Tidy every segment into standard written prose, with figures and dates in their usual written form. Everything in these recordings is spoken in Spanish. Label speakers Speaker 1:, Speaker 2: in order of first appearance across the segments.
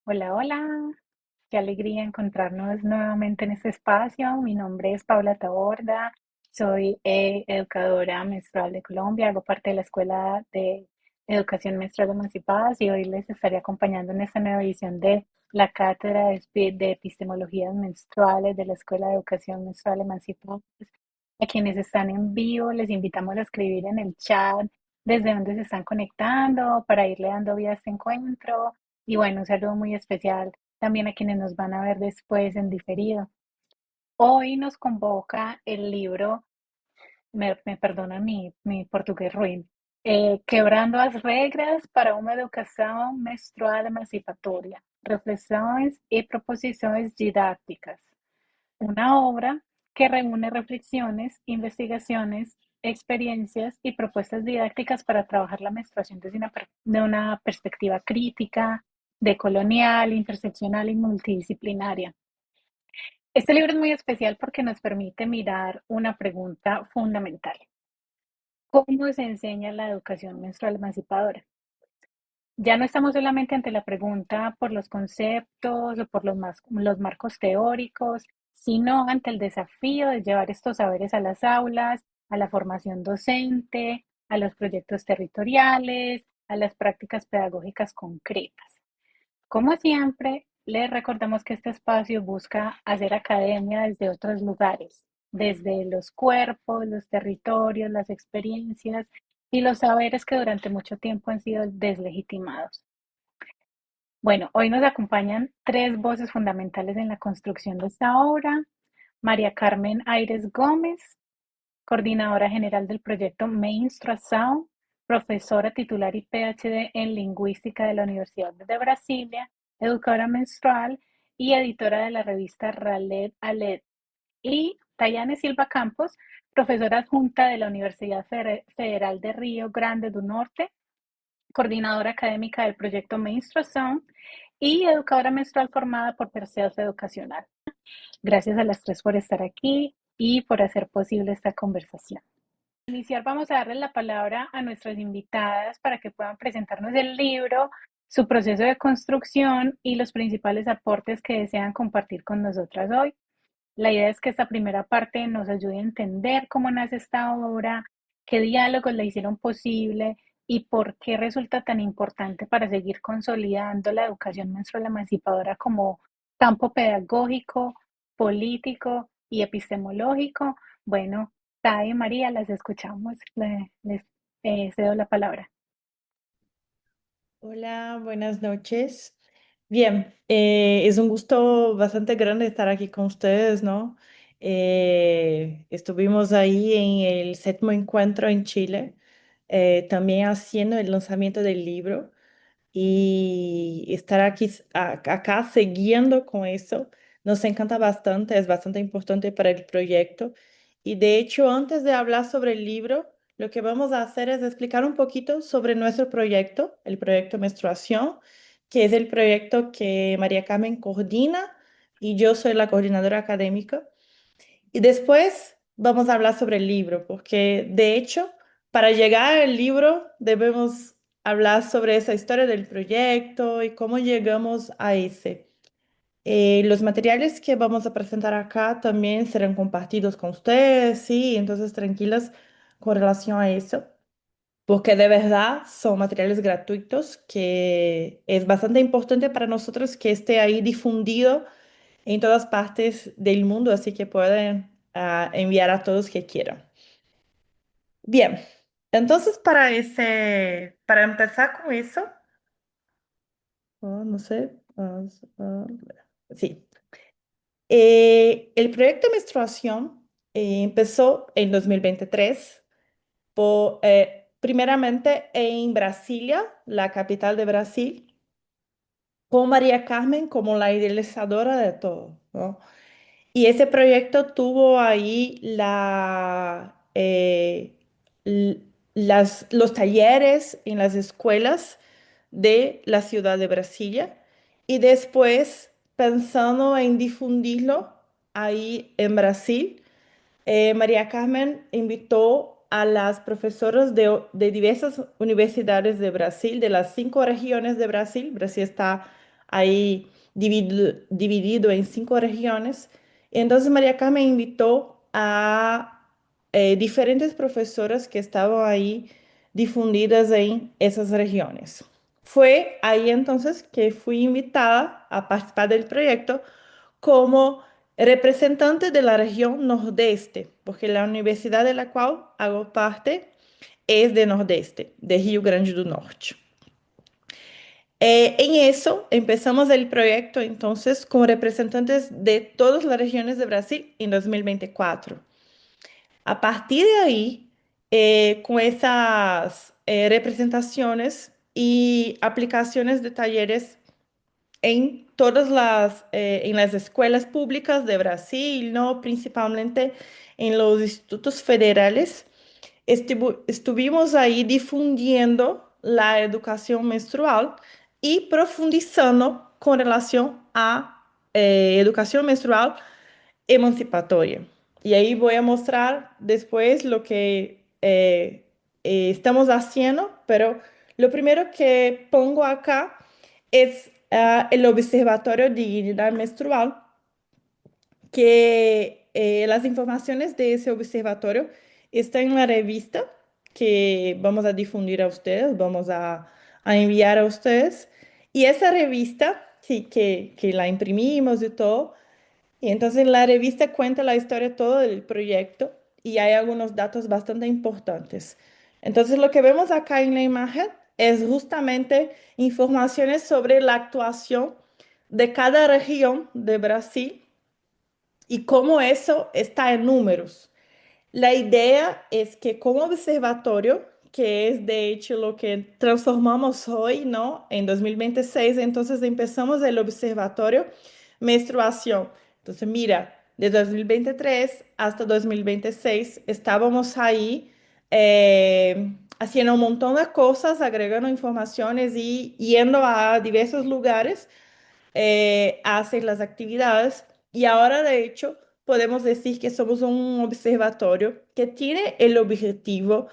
Speaker 1: Hola, hola, qué alegría encontrarnos nuevamente en este espacio. Mi nombre es Paula Taborda, soy educadora menstrual de Colombia, hago parte de la Escuela de Educación Menstrual Emancipadas y hoy les estaré acompañando en esta nueva edición de la Cátedra de Epistemologías Menstruales de la Escuela de Educación Menstrual Emancipadas. A quienes están en vivo, les invitamos a escribir en el chat desde dónde se están conectando para irle dando vida a este encuentro. Y bueno, un saludo muy especial también a quienes nos van a ver después en diferido. Hoy nos convoca el libro, me perdonan mi portugués ruin, Quebrando as Regras para uma Educação Menstrual Emancipatória, Reflexões y Proposiciones Didácticas. Una obra que reúne reflexiones, investigaciones, experiencias y propuestas didácticas para trabajar la menstruación de una perspectiva crítica, decolonial, interseccional y multidisciplinaria. Este libro es muy especial porque nos permite mirar una pregunta fundamental. ¿Cómo se enseña la educación menstrual emancipadora? Ya no estamos solamente ante la pregunta por los conceptos o por los marcos teóricos, sino ante el desafío de llevar estos saberes a las aulas, a la formación docente, a los proyectos territoriales, a las prácticas pedagógicas concretas. Como siempre, les recordamos que este espacio busca hacer academia desde otros lugares, desde los cuerpos, los territorios, las experiencias y los saberes que durante mucho tiempo han sido deslegitimados. Bueno, hoy nos acompañan tres voces fundamentales en la construcción de esta obra. María Carmen Aires Gómez, coordinadora general del proyecto Menstruação, profesora titular y PhD en lingüística de la Universidad de Brasilia, educadora menstrual y editora de la revista Raled Aled. Y Tayane Silva Campos, profesora adjunta de la Universidad Federal de Río Grande do Norte, coordinadora académica del proyecto Menstruação y educadora menstrual formada por Perseus Educacional. Gracias a las tres por estar aquí y por hacer posible esta conversación. Para iniciar, vamos a darle la palabra a nuestras invitadas para que puedan presentarnos el libro, su proceso de construcción y los principales aportes que desean compartir con nosotras hoy. La idea es que esta primera parte nos ayude a entender cómo nace esta obra, qué diálogos la hicieron posible y por qué resulta tan importante para seguir consolidando la educación menstrual emancipadora como campo pedagógico, político y epistemológico. Bueno, Tai y María, las escuchamos. Les cedo la palabra.
Speaker 2: Hola, buenas noches. Bien, es un gusto bastante grande estar aquí con ustedes, ¿no? Estuvimos ahí en el séptimo encuentro en Chile, también haciendo el lanzamiento del libro y estar aquí, acá siguiendo con eso nos encanta bastante, es bastante importante para el proyecto. Y de hecho, antes de hablar sobre el libro, lo que vamos a hacer es explicar un poquito sobre nuestro proyecto, el proyecto Menstruación, que es el proyecto que María Carmen coordina y yo soy la coordinadora académica. Y después vamos a hablar sobre el libro, porque de hecho, para llegar al libro debemos hablar sobre esa historia del proyecto y cómo llegamos a ese. Los materiales que vamos a presentar acá también serán compartidos con ustedes, sí, entonces tranquilas con relación a eso, porque de verdad son materiales gratuitos que es bastante importante para nosotros que esté ahí difundido en todas partes del mundo, así que pueden enviar a todos que quieran. Bien, entonces para empezar con eso, no sé, sí. El proyecto Menstruación empezó en 2023, primeramente en Brasilia, la capital de Brasil, con María Carmen como la idealizadora de todo, ¿no? Y ese proyecto tuvo ahí los talleres en las escuelas de la ciudad de Brasilia y después pensando en difundirlo ahí en Brasil, María Carmen invitó a las profesoras de diversas universidades de Brasil, de las 5 regiones de Brasil. Brasil está ahí dividido en 5 regiones. Entonces María Carmen invitó a diferentes profesoras que estaban ahí difundidas en esas regiones. Fue ahí entonces que fui invitada a participar del proyecto como representante de la región Nordeste, porque la universidad de la cual hago parte es de Nordeste, de Rio Grande do Norte. En eso empezamos el proyecto entonces como representantes de todas las regiones de Brasil en 2024. A partir de ahí, con esas representaciones y aplicaciones de talleres en todas en las escuelas públicas de Brasil, ¿no? Principalmente en los institutos federales, estuvimos ahí difundiendo la educación menstrual y profundizando con relación a educación menstrual emancipatoria. Y ahí voy a mostrar después lo que estamos haciendo, pero lo primero que pongo acá es el Observatorio de Dignidad Menstrual, que las informaciones de ese observatorio están en la revista que vamos a difundir a ustedes, a enviar a ustedes. Y esa revista, sí, que la imprimimos y todo, y entonces la revista cuenta la historia todo del proyecto y hay algunos datos bastante importantes. Entonces lo que vemos acá en la imagen es justamente informaciones sobre la actuación de cada región de Brasil y cómo eso está en números. La idea es que como observatorio, que es de hecho lo que transformamos hoy, ¿no? En 2026, entonces empezamos el observatorio menstruación. Entonces, mira, de 2023 hasta 2026 estábamos ahí haciendo un montón de cosas, agregando informaciones y yendo a diversos lugares hace las actividades y ahora de hecho podemos decir que somos un observatorio que tiene el objetivo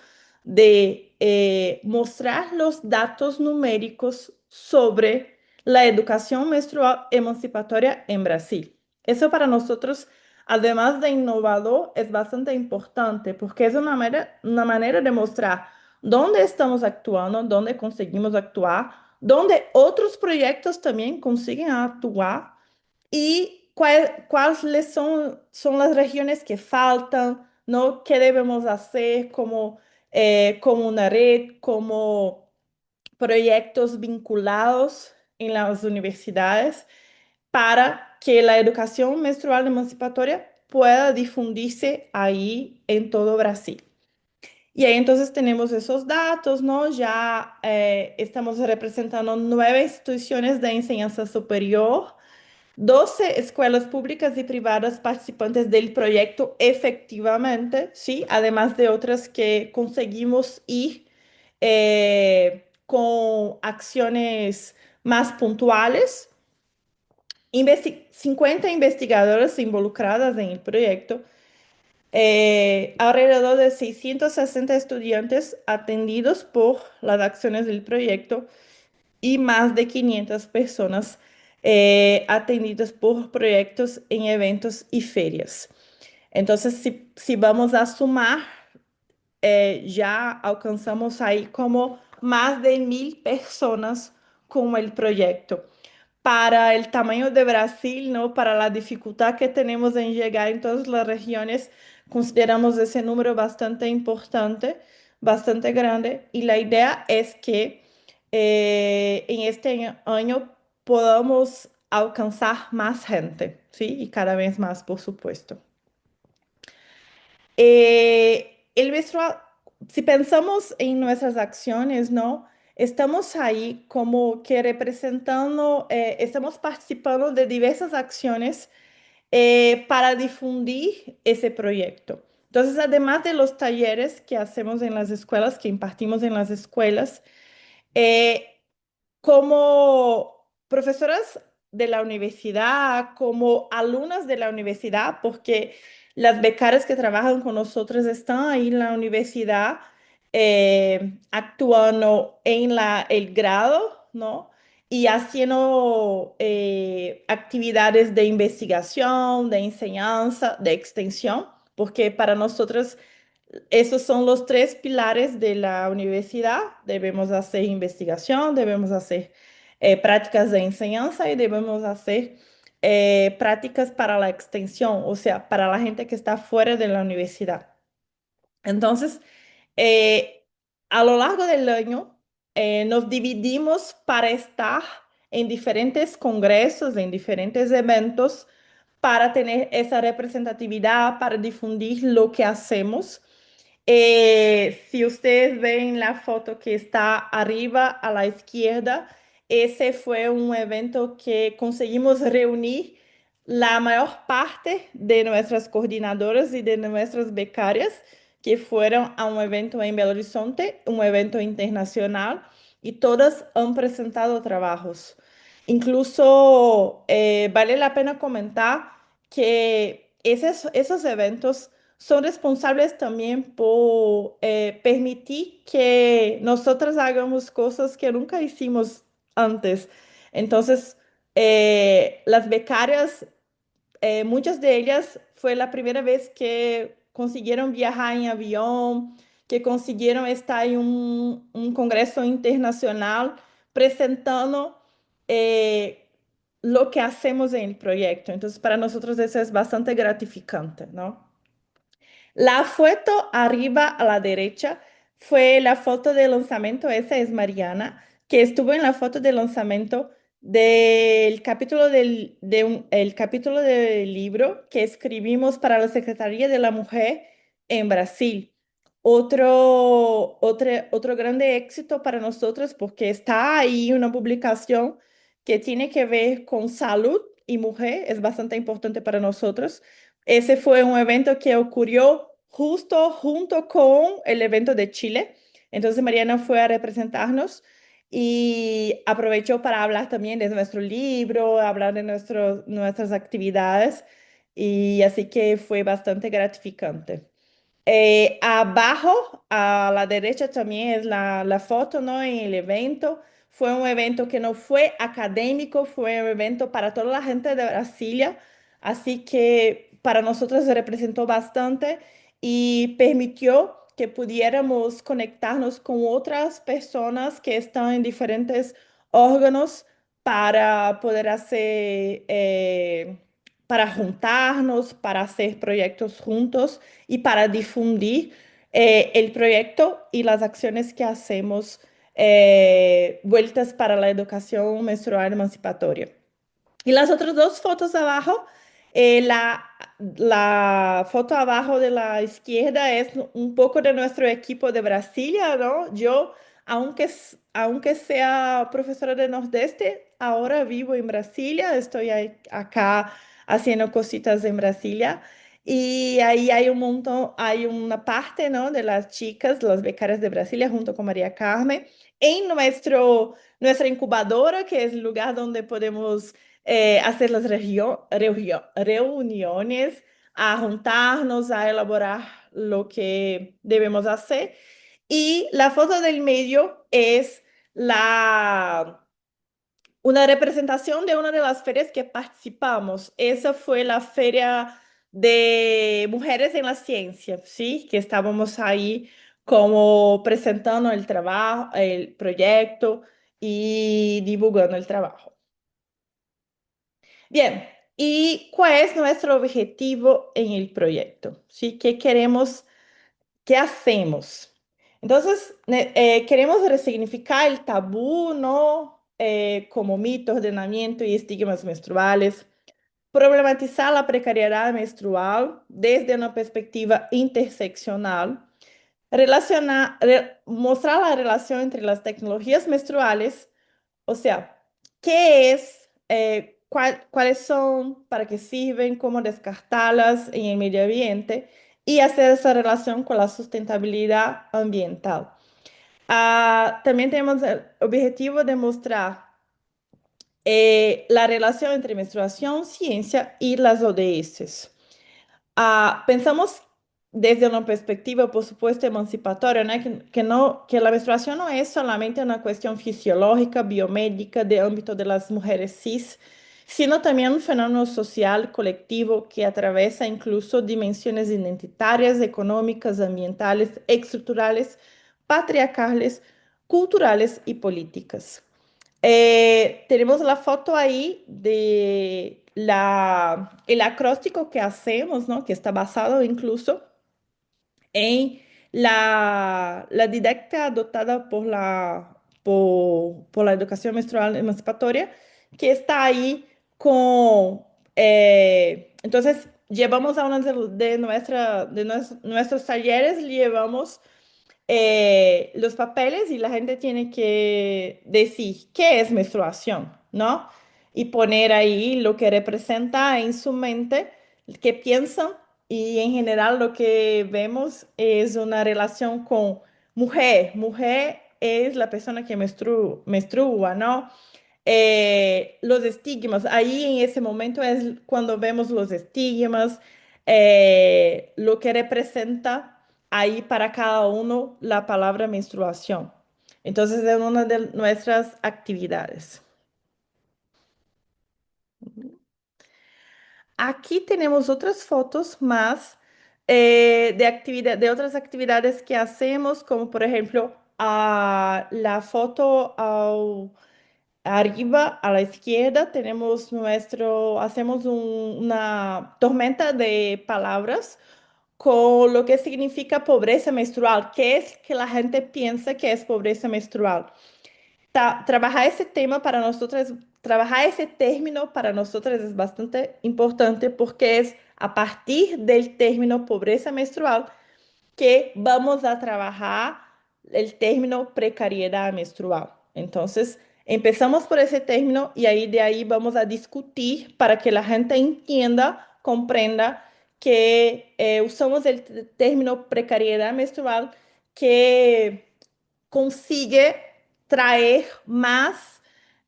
Speaker 2: de mostrar los datos numéricos sobre la educación menstrual emancipatoria en Brasil. Eso para nosotros, además de innovador, es bastante importante porque es una manera de mostrar dónde estamos actuando, dónde conseguimos actuar, donde otros proyectos también consiguen actuar y cuáles son las regiones que faltan, ¿no? ¿Qué debemos hacer como una red, como proyectos vinculados en las universidades para que la educación menstrual emancipatoria pueda difundirse ahí en todo Brasil? Y ahí entonces tenemos esos datos, ¿no? Ya estamos representando 9 instituciones de enseñanza superior, 12 escuelas públicas y privadas participantes del proyecto efectivamente, ¿sí? Además de otras que conseguimos ir con acciones más puntuales. 50 investigadoras involucradas en el proyecto, alrededor de 660 estudiantes atendidos por las acciones del proyecto y más de 500 personas atendidas por proyectos en eventos y ferias. Entonces, si vamos a sumar, ya alcanzamos ahí como más de 1.000 personas con el proyecto. Para el tamaño de Brasil, ¿no? Para la dificultad que tenemos en llegar en todas las regiones, consideramos ese número bastante importante, bastante grande, y la idea es que en este año podamos alcanzar más gente, ¿sí? Y cada vez más, por supuesto. Si pensamos en nuestras acciones, ¿no? Estamos ahí como que representando, estamos participando de diversas acciones para difundir ese proyecto. Entonces, además de los talleres que hacemos en las escuelas, que impartimos en las escuelas, eh, como profesoras de la universidad, como alumnas de la universidad, porque las becarias que trabajan con nosotros están ahí en la universidad actuando en el grado, ¿no? y haciendo actividades de investigación, de enseñanza, de extensión, porque para nosotros esos son los tres pilares de la universidad. Debemos hacer investigación, debemos hacer prácticas de enseñanza y debemos hacer prácticas para la extensión, o sea, para la gente que está fuera de la universidad. Entonces, eh, a lo largo del año, nos dividimos para estar en diferentes congresos, en diferentes eventos, para tener esa representatividad, para difundir lo que hacemos. Si ustedes ven la foto que está arriba a la izquierda, ese fue un evento que conseguimos reunir la mayor parte de nuestras coordinadoras y de nuestras becarias que fueron a un evento en Belo Horizonte, un evento internacional, y todas han presentado trabajos. Incluso vale la pena comentar que esos eventos son responsables también por permitir que nosotras hagamos cosas que nunca hicimos antes. Entonces, las becarias, muchas de ellas fue la primera vez que consiguieron viajar en avión, que consiguieron estar en un congreso internacional presentando eh, lo que hacemos en el proyecto. Entonces, para nosotros eso es bastante gratificante, ¿no? La foto arriba a la derecha fue la foto de lanzamiento, esa es Mariana, que estuvo en la foto de lanzamiento del capítulo el capítulo del libro que escribimos para la Secretaría de la Mujer en Brasil. Otro grande éxito para nosotros porque está ahí una publicación que tiene que ver con salud y mujer, es bastante importante para nosotros. Ese fue un evento que ocurrió justo junto con el evento de Chile. Entonces Mariana fue a representarnos y aprovechó para hablar también de nuestro libro, hablar de nuestras actividades y así que fue bastante gratificante. Abajo, a la derecha también es la foto, ¿no? En el evento. Fue un evento que no fue académico, fue un evento para toda la gente de Brasilia, así que para nosotros se representó bastante y permitió que pudiéramos conectarnos con otras personas que están en diferentes órganos para poder hacer, para juntarnos, para hacer proyectos juntos y para difundir el proyecto y las acciones que hacemos vueltas para la educación menstrual emancipatoria. Y las otras dos fotos abajo, la foto abajo de la izquierda es un poco de nuestro equipo de Brasilia, ¿no? Yo, aunque sea profesora de Nordeste, ahora vivo en Brasilia, estoy acá haciendo cositas en Brasilia. Y ahí hay un montón, hay una parte, ¿no? De las chicas, las becarias de Brasilia, junto con María Carmen, en nuestra incubadora, que es el lugar donde podemos hacer las reuniones, a juntarnos, a elaborar lo que debemos hacer. Y la foto del medio es una representación de una de las ferias que participamos. Esa fue la feria de Mujeres en la Ciencia, ¿sí? Que estábamos ahí como presentando el trabajo, el proyecto y divulgando el trabajo. Bien, ¿y cuál es nuestro objetivo en el proyecto? ¿Sí? ¿Qué queremos? ¿Qué hacemos? Entonces, queremos resignificar el tabú, ¿no? Como mito, ordenamiento y estigmas menstruales, problematizar la precariedad menstrual desde una perspectiva interseccional, mostrar la relación entre las tecnologías menstruales, o sea, ¿qué es? ¿Cuáles son? ¿Para qué sirven? ¿Cómo descartarlas en el medio ambiente? Y hacer esa relación con la sustentabilidad ambiental. También tenemos el objetivo de mostrar la relación entre menstruación, ciencia y las ODS. Pensamos desde una perspectiva, por supuesto, emancipatoria, ¿no? Que la menstruación no es solamente una cuestión fisiológica, biomédica, de ámbito de las mujeres cis, sino también un fenómeno social, colectivo, que atraviesa incluso dimensiones identitarias, económicas, ambientales, estructurales, patriarcales, culturales y políticas. Tenemos la foto ahí de el acróstico que hacemos, ¿no? Que está basado incluso en la didáctica adoptada por la educación menstrual emancipatoria, que está ahí con... entonces, llevamos a una nuestros talleres, llevamos los papeles y la gente tiene que decir qué es menstruación, ¿no? Y poner ahí lo que representa en su mente, qué piensan y en general lo que vemos es una relación con mujer. Mujer es la persona que menstrua, ¿no? Los estigmas, ahí en ese momento es cuando vemos los estigmas, lo que representa ahí para cada uno la palabra menstruación. Entonces es una de nuestras actividades. Aquí tenemos otras fotos más de otras actividades que hacemos, como por ejemplo la foto arriba a la izquierda hacemos una tormenta de palabras con lo que significa pobreza menstrual. ¿Qué es que la gente piensa que es pobreza menstrual? Trabajar ese tema para nosotros, trabajar ese término para nosotros es bastante importante porque es a partir del término pobreza menstrual que vamos a trabajar el término precariedad menstrual. Entonces, empezamos por ese término y ahí de ahí vamos a discutir para que la gente entienda, comprenda que usamos el término precariedad menstrual que consigue traer más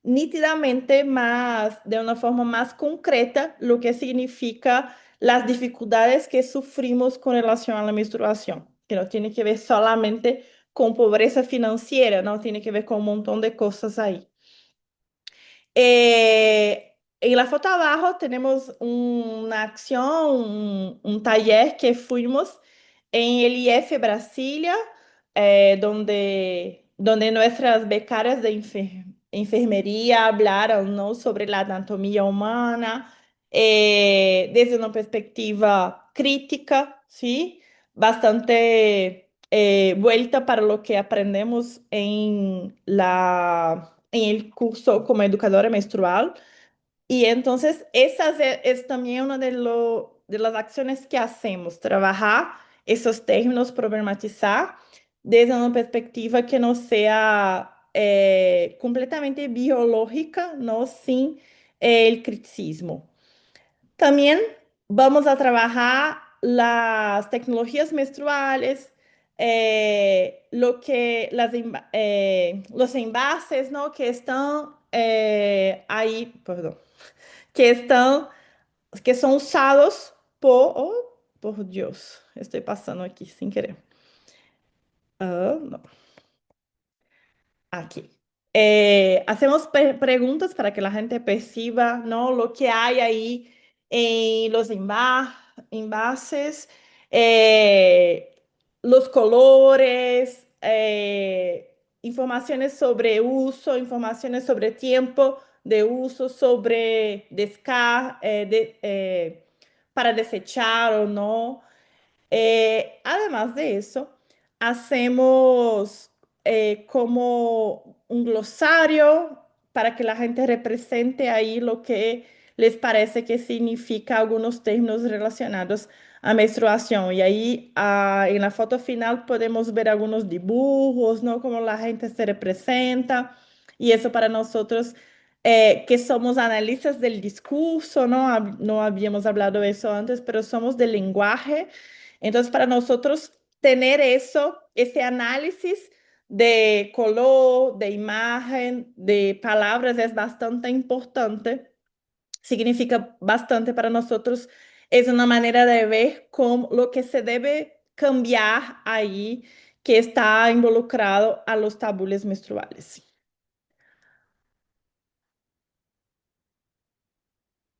Speaker 2: nítidamente, más de una forma más concreta, lo que significa las dificultades que sufrimos con relación a la menstruación, que no tiene que ver solamente con pobreza financiera, no tiene que ver con un montón de cosas ahí. En la foto abajo tenemos una acción, un taller que fuimos en el IF Brasilia, donde nuestras becarias de enfermería hablaron, ¿no? Sobre la anatomía humana, desde una perspectiva crítica, ¿sí? Bastante vuelta para lo que aprendemos en el curso como educadora menstrual. Y entonces esa es también una de las acciones que hacemos, trabajar esos términos, problematizar desde una perspectiva que no sea completamente biológica, ¿no? Sin el criticismo. También vamos a trabajar las tecnologías menstruales, los envases, ¿no? Que están ahí, perdón, que están, que son usados por Dios, estoy pasando aquí sin querer. Ah, no. Aquí. Hacemos preguntas para que la gente perciba, ¿no? Lo que hay ahí en los envases, eh, los colores, informaciones sobre uso, informaciones sobre tiempo de uso, sobre para desechar o no. Además de eso, hacemos como un glosario para que la gente represente ahí lo que les parece que significa algunos términos relacionados a menstruación. Y ahí en la foto final podemos ver algunos dibujos, ¿no? Cómo la gente se representa. Y eso para nosotros que somos analistas del discurso, ¿no? No habíamos hablado de eso antes, pero somos del lenguaje. Entonces, para nosotros tener eso, ese análisis de color, de imagen, de palabras es bastante importante, significa bastante para nosotros. Es una manera de ver cómo lo que se debe cambiar ahí que está involucrado a los tabúes menstruales.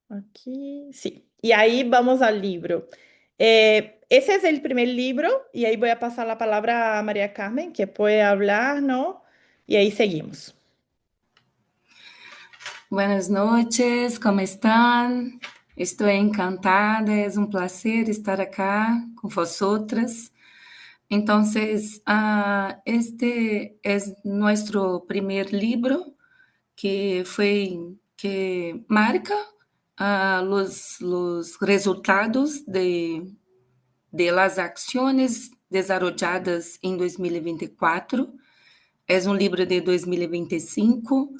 Speaker 2: Aquí, sí. Y ahí vamos al libro. Ese es el primer libro y ahí voy a pasar la palabra a María Carmen, que puede hablar, ¿no? Y ahí seguimos.
Speaker 3: Buenas noches, ¿cómo están? Estou encantada, é um prazer estar acá com vosotras. Entonces, este es nuestro primer libro que marca los resultados de las acciones desarrolladas em 2024. É um livro de 2025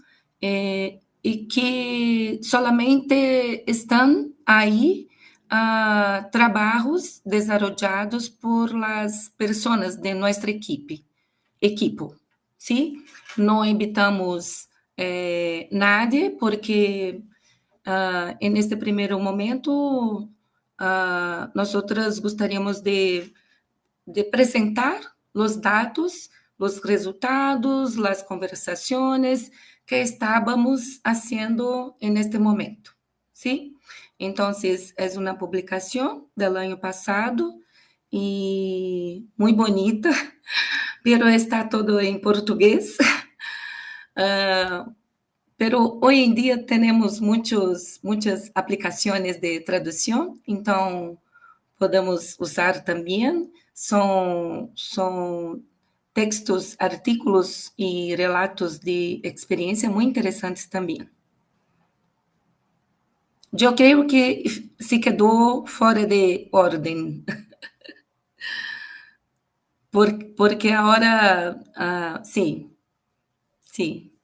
Speaker 3: e que solamente estão aí trabalhos desarrollados por las personas de nuestra equipo, ¿sí? Não invitamos nadie porque en este primeiro momento nosotras gostaríamos de apresentar os dados, os resultados, as conversações que estávamos haciendo en este momento, ¿sí? Entonces, es una publicación del año pasado y muy bonita, pero está todo en portugués. Pero hoy en día tenemos muchas aplicaciones de traducción, então podemos usar também. São textos, artículos e relatos de experiência muito interessantes também. Eu creio que se quedou fora de ordem, porque agora, sim,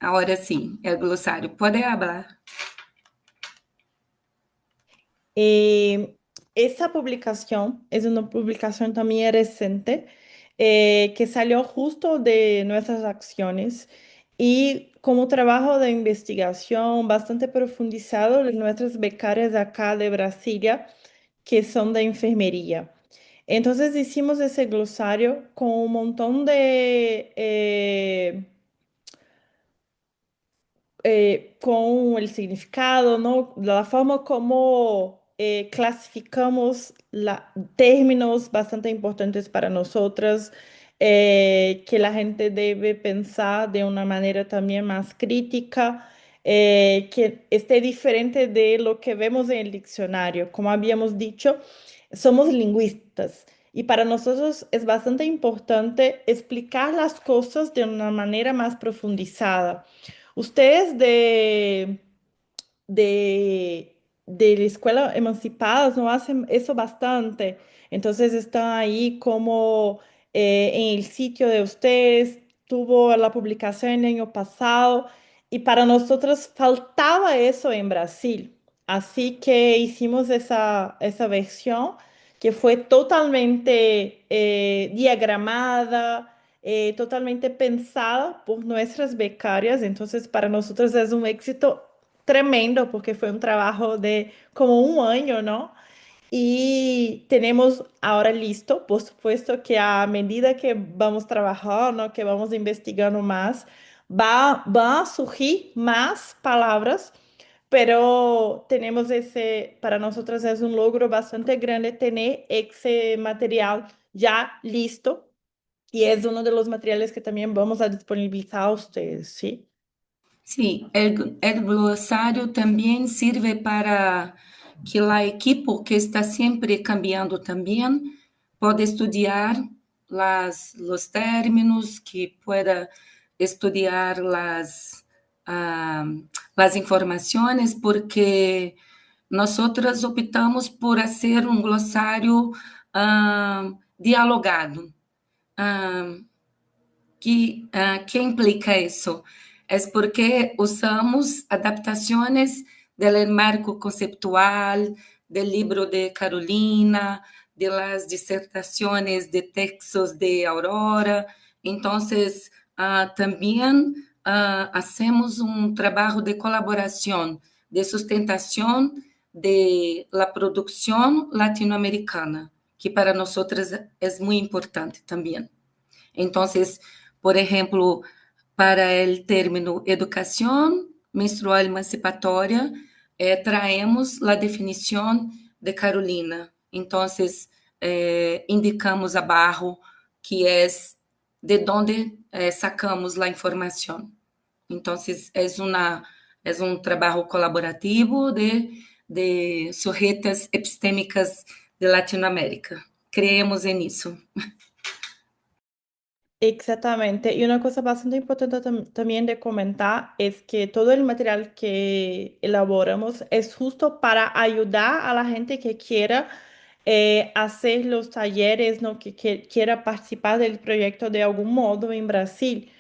Speaker 3: agora sim, é o glossário. Pode falar.
Speaker 2: Esa publicación es una publicación también reciente que salió justo de nuestras acciones y como trabajo de investigación bastante profundizado de nuestras becarias de acá de Brasilia, que son de enfermería. Entonces hicimos ese glosario con un montón de con el significado, ¿no? La forma como clasificamos términos bastante importantes para nosotras, que la gente debe pensar de una manera también más crítica, que esté diferente de lo que vemos en el diccionario. Como habíamos dicho, somos lingüistas. Y para nosotros es bastante importante explicar las cosas de una manera más profundizada. Ustedes de la escuela emancipadas no hacen eso bastante. Entonces están ahí como en el sitio de ustedes, tuvo la publicación el año pasado y para nosotros faltaba eso en Brasil. Así que hicimos esa versión que fue totalmente diagramada, totalmente pensada por nuestras becarias. Entonces, para nosotros es un éxito tremendo porque fue un trabajo de como un año, ¿no? Y tenemos ahora listo, por supuesto que a medida que vamos trabajando, que vamos investigando más, van a surgir más palabras, pero tenemos para nosotros es un logro bastante grande tener ese material ya listo y es uno de los materiales que también vamos a disponibilizar a ustedes, ¿sí?
Speaker 3: Sí, el glosario también sirve para que la equipo que está siempre cambiando también pueda estudiar los términos, que pueda estudiar las informaciones, porque nosotras optamos por hacer un glosario dialogado. Ah, que implica isso? É porque usamos adaptações do marco conceptual, do livro de Carolina, de las dissertações de textos de Aurora. Então, também hacemos um trabalho de colaboração, de sustentação de la produção latino-americana, que para nosotras é muito importante também. Então, por exemplo, para o término educação menstrual emancipatória, traemos a definição de Carolina. Então, indicamos abaixo que é de onde sacamos a informação. Então, é um trabalho colaborativo de sujetas epistêmicas de Latinoamérica. Creemos nisso.
Speaker 2: Exactamente. Y una cosa bastante importante también de comentar es que todo el material que elaboramos es justo para ayudar a la gente que quiera hacer los talleres, ¿no? Que quiera participar del proyecto de algún modo en Brasil,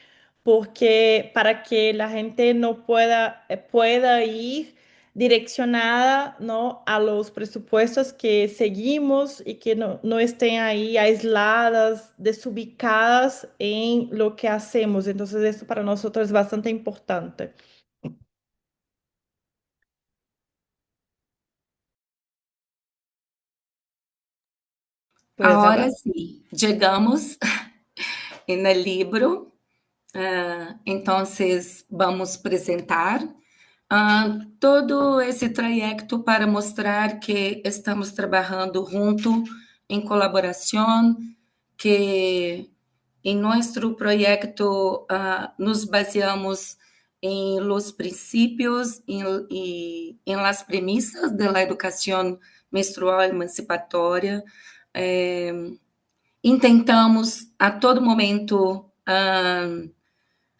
Speaker 2: porque para que la gente no pueda ir direccionada, ¿no? a los presupuestos que seguimos y que no estén ahí aisladas, desubicadas en lo que hacemos. Entonces, esto para nosotros es bastante importante. ¿Puedes
Speaker 3: Agora
Speaker 2: hablar?
Speaker 3: sim, chegamos no livro. Então, vamos apresentar todo esse trajeto para mostrar que estamos trabalhando junto, em colaboração, que em nosso projeto nos baseamos em los princípios e em las premissas da educação menstrual emancipatória. Intentamos a todo momento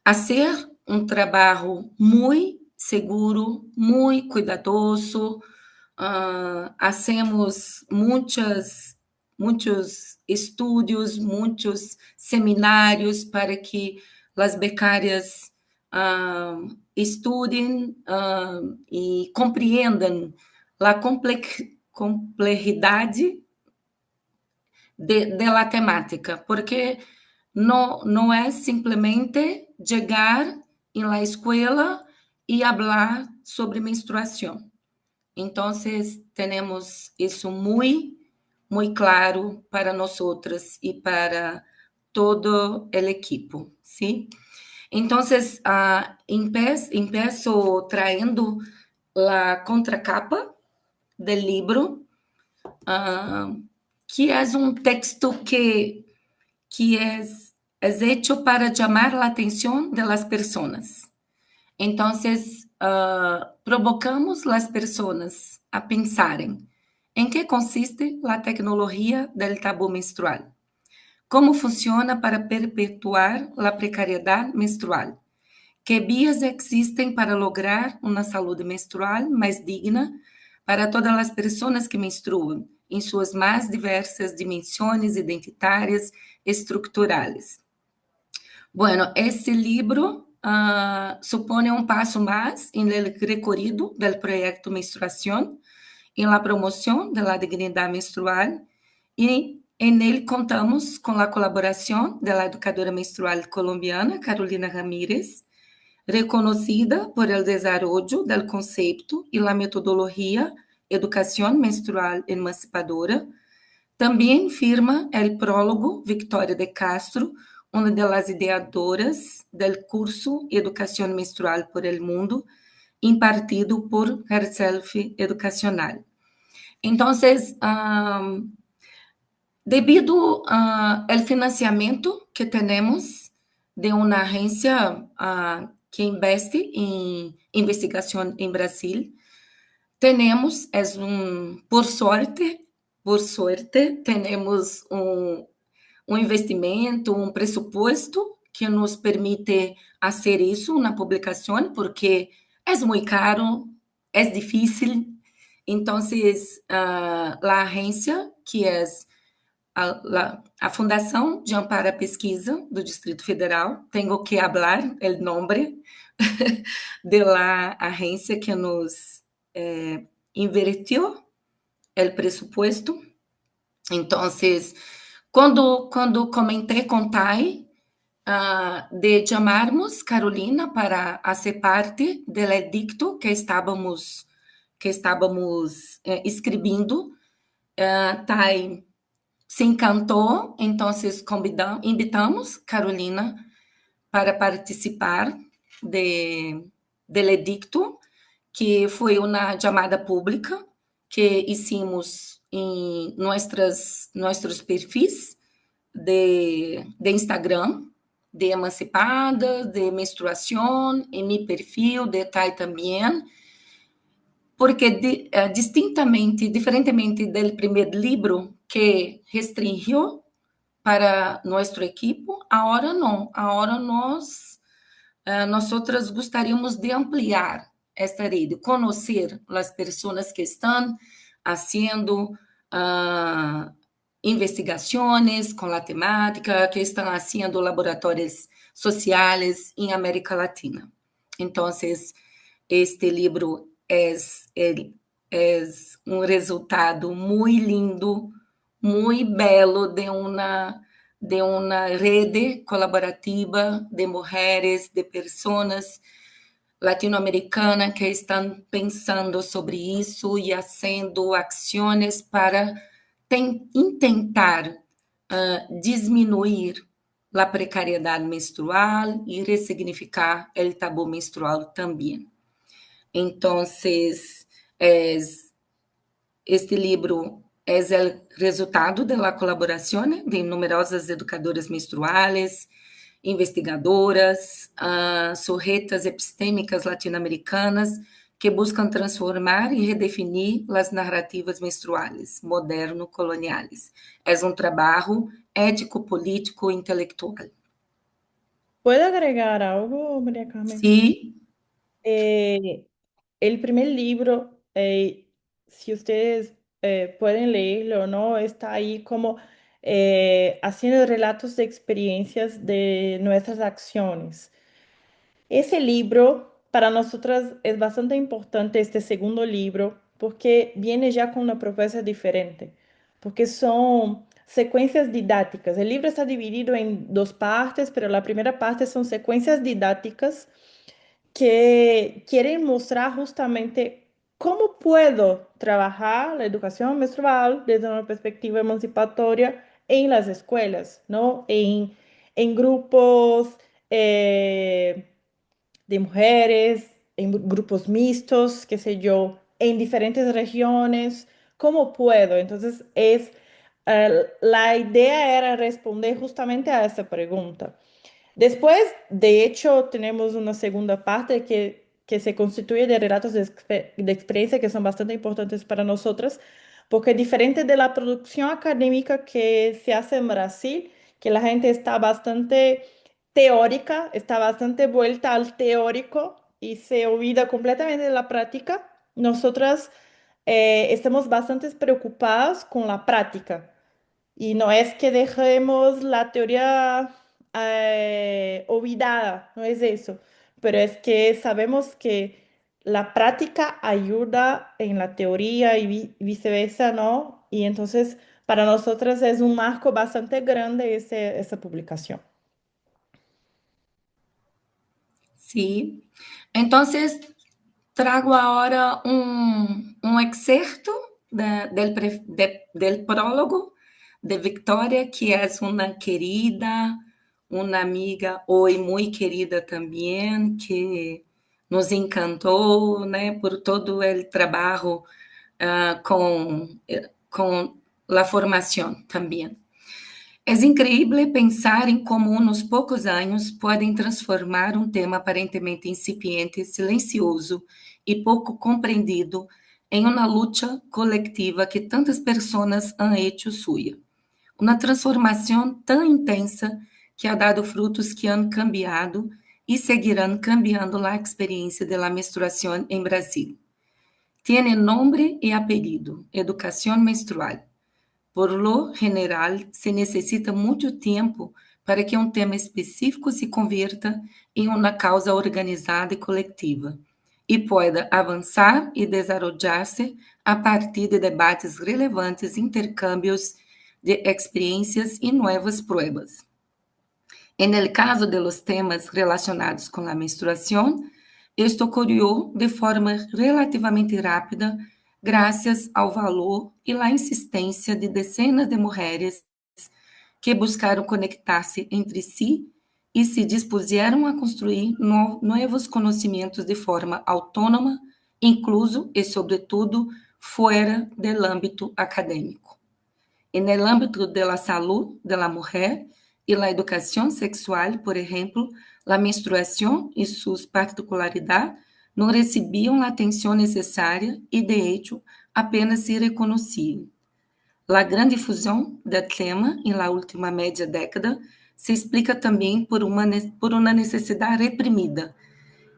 Speaker 3: fazer um trabalho muito seguro, muito cuidadoso. Hacemos muitos estudos, muitos seminários para que as becárias estudem e compreendam a complexidade de la temática, porque não é simplesmente chegar em la escola e falar sobre menstruação. Então, temos isso muito claro para nós outras e para todo o equipo, ¿sí? Então, empiezo trayendo a contracapa do livro, que é um texto que é hecho para chamar a atenção de las personas. Então, provocamos as pessoas a pensarem em que consiste a tecnologia do tabu menstrual, como funciona para perpetuar a precariedade menstrual, que vias existem para lograr uma saúde menstrual mais digna para todas as pessoas que menstruam, em suas mais diversas dimensões identitárias e estruturais. Bueno, esse livro supone um passo mais em el recorrido del proyecto Menstruación, em la promoção de la dignidade menstrual, e en ele contamos com a colaboração da educadora menstrual colombiana Carolina Ramírez, reconhecida por el desarrollo del conceito e la metodologia Educação Menstrual Emancipadora. Também firma el prólogo Victoria de Castro, uma das ideadoras do curso Educação Menstrual por el Mundo, impartido por Herself Educacional. Então, devido ao financiamento que temos de uma agência que investe em investigação em Brasil, temos, por sorte, temos um investimento, um pressuposto que nos permite fazer isso na publicação, porque é muito caro, é difícil. Então, a agência, que é a Fundação de Amparo à Pesquisa do Distrito Federal, tenho que falar o nome da agência que nos invertiu o pressuposto. Então, quando comentei com Tai de chamarmos Carolina para ser parte do edicto que estávamos escrevendo, Tai se encantou, então invitamos Carolina para participar del edicto, que foi uma chamada pública que hicimos em nossos perfis de Instagram, de emancipada, de menstruação, em meu perfil de TAI também, porque diferentemente do primeiro livro que restringiu para nosso equipo, agora não, agora nós outras gostaríamos de ampliar esta rede, conhecer as pessoas que estão fazendo investigações com a temática, que estão fazendo laboratórios sociais em América Latina. Então, este livro é um resultado muito lindo, muito belo de uma rede colaborativa de mulheres, de pessoas latino-americanas que estão pensando sobre isso e fazendo ações para tentar diminuir a precariedade menstrual e ressignificar o tabu menstrual também. Então, este livro é o resultado da colaboração de numerosas educadoras menstruais, investigadoras, sujetas epistêmicas latino-americanas que buscam transformar e redefinir as narrativas menstruais moderno-coloniais. É um trabalho ético, político e intelectual.
Speaker 2: ¿Puedo agregar algo, María Carmen?
Speaker 3: Sim,
Speaker 2: Eh, el primer libro, si ustedes pueden leerlo o no, está ahí como haciendo relatos de experiencias de nuestras acciones. Ese libro, para nosotras, es bastante importante, este segundo libro, porque viene ya con una propuesta diferente, porque son secuencias didácticas. El libro está dividido en dos partes, pero la primera parte son secuencias didácticas que quieren mostrar justamente cómo puedo trabajar la educación menstrual desde una perspectiva emancipatoria en las escuelas, ¿no? En grupos de mujeres, en grupos mixtos, qué sé yo, en diferentes regiones, ¿cómo puedo? Entonces, la idea era responder justamente a esa pregunta. Después, de hecho, tenemos una segunda parte que se constituye de relatos de experiencia que son bastante importantes para nosotras, porque diferente de la producción académica que se hace en Brasil, que la gente está bastante teórica, está bastante vuelta al teórico y se olvida completamente de la práctica, nosotras estamos bastante preocupadas con la práctica. Y no es que dejemos la teoría olvidada, no es eso, pero es que sabemos que la práctica ayuda en la teoría y viceversa, ¿no? Y entonces para nosotros es un marco bastante grande esa publicación.
Speaker 3: sim. Então, trago agora excerto del prólogo de Victoria, que é uma querida, uma amiga, hoje muito querida também, que nos encantou, né, por todo o trabalho com a formação também. É incrível pensar em como uns poucos anos podem transformar um tema aparentemente incipiente, silencioso e pouco compreendido em uma luta coletiva que tantas pessoas han hecho suya. Uma transformação tão intensa que ha dado frutos que han cambiado e seguirão cambiando a experiência de la menstruação em Brasil. Tiene nombre e apellido, educação menstrual. Por lo general, se necessita muito tempo para que um tema específico se converta em uma causa organizada e coletiva e pueda avançar e desarrollar-se a partir de debates relevantes, intercâmbios de experiências e novas pruebas. En el caso de los temas relacionados com a menstruação, esto ocurrió de forma relativamente rápida graças ao valor e à insistência de dezenas de mulheres que buscaram conectar-se entre si e se dispuseram a construir novos conhecimentos de forma autônoma, incluso e, sobretudo, fora do âmbito acadêmico. En el ámbito de la salud de la mujer y la educación sexual, por ejemplo, la menstruación y sus particularidades no recibían la atención necesaria y, de hecho, apenas se reconocían. La gran difusión del tema en la última media década se explica también por una necesidad reprimida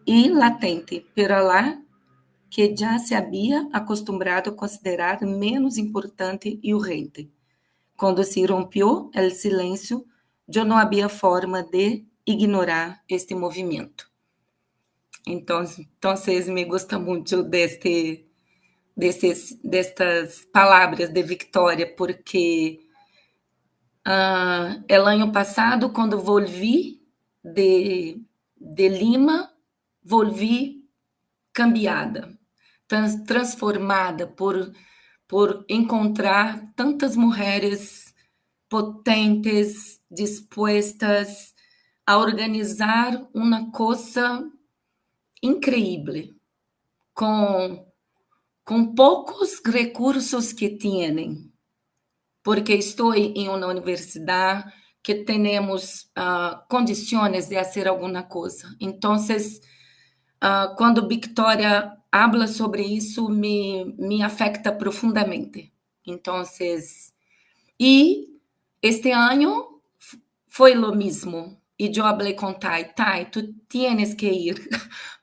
Speaker 3: y latente, pero a la que ya se había acostumbrado a considerar menos importante y urgente. Quando se rompió el silencio, ya no había forma de ignorar este movimiento. Entonces me gusta mucho destas palavras de Victoria, porque el ano passado, quando volvi de Lima, volvi cambiada, transformada por encontrar tantas mulheres potentes, dispuestas a organizar uma coisa incrível, com poucos recursos que têm, porque estou em uma universidade que temos condições de fazer alguma coisa. Então, quando Victoria habla sobre isso, me afecta profundamente. Então, e este ano foi lo mismo. E eu falei com Tai, tu tienes que ir,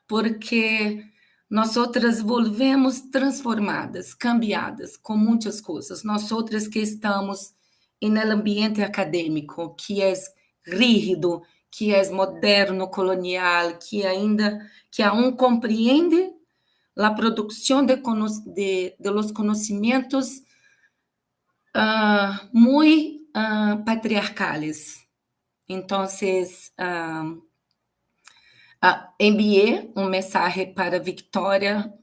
Speaker 3: porque nós outras volvemos transformadas, cambiadas, com muitas coisas. Nós outras que estamos no ambiente acadêmico, que é rígido, que é moderno, colonial, que aún compreende a produção de los conhecimentos muy patriarcales. Entonces, envié um mensagem para Victoria,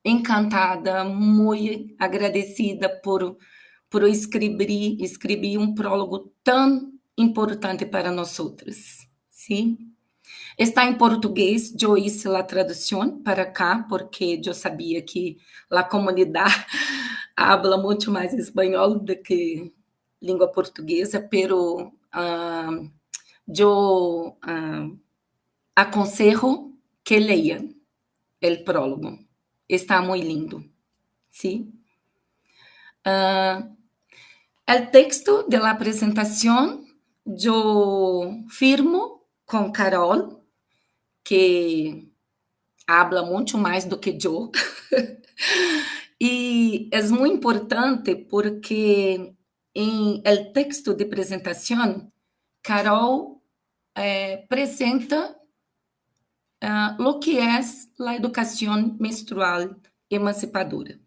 Speaker 3: encantada, muito agradecida por escrever um prólogo tão importante para nós outras. Sim? Está em português, eu hice a tradução para cá, porque eu sabia que a comunidade habla muito mais espanhol do que língua portuguesa, pero eu aconselho que leiam o prólogo. Está muito lindo. ¿Sí? El texto de la presentación yo firmo con Carol, que habla mucho más do que yo. Y es muy importante porque en el texto de presentación, Carol presenta lo que es la educación menstrual emancipadora.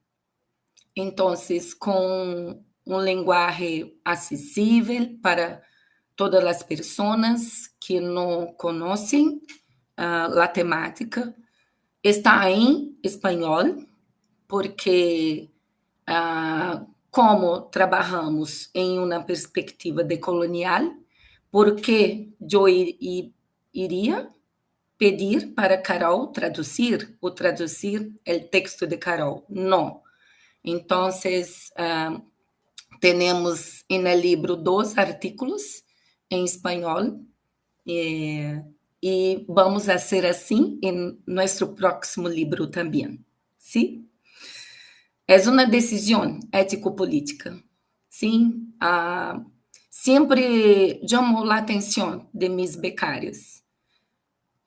Speaker 3: Entonces, con un lenguaje acessível para todas as pessoas que não conhecem a temática. Está em espanhol, porque como trabalhamos em uma perspectiva decolonial, porque eu iria pedir para Carol traduzir o texto de Carol? Não. Então, temos no livro 2 artículos em espanhol e vamos fazer assim em nosso próximo livro também. Sim? É uma decisão ético-política. Sim? Sempre chamo a atenção de mis becárias.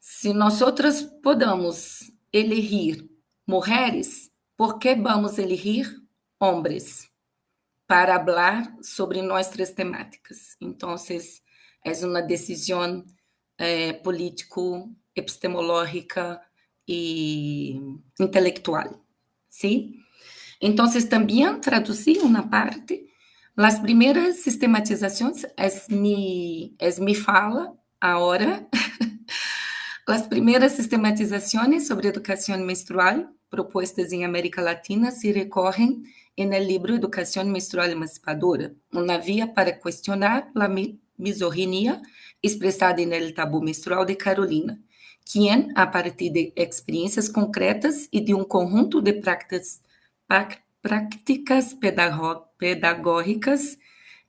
Speaker 3: Se nós outras podemos elegir mulheres, por que vamos elegir homens para falar sobre nossas temáticas? Então, é uma decisão político-epistemológica e intelectual. ¿Sí? Então, também traduzi uma parte. As primeiras sistematizações é mi fala agora. Las primeras sistematizaciones sobre educación menstrual propuestas en América Latina se recogen en el libro Educación Menstrual Emancipadora, una vía para cuestionar la misoginia expresada en el tabú menstrual de Carolina, quien, a partir de experiencias concretas y de un conjunto de prácticas pedagógicas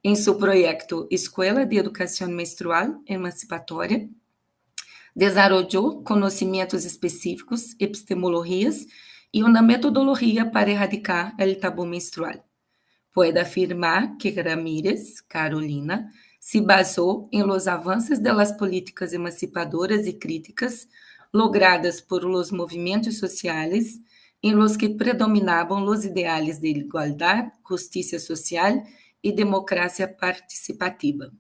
Speaker 3: en su proyecto Escuela de Educación Menstrual Emancipatória, desarrolló conocimientos específicos, epistemologías y una metodología para erradicar el tabú menstrual. Puede afirmar que Ramírez, Carolina, se basó en los avances de las políticas emancipadoras y críticas logradas por los movimientos sociales en los que predominaban los ideales de igualdad, justicia social y democracia participativa,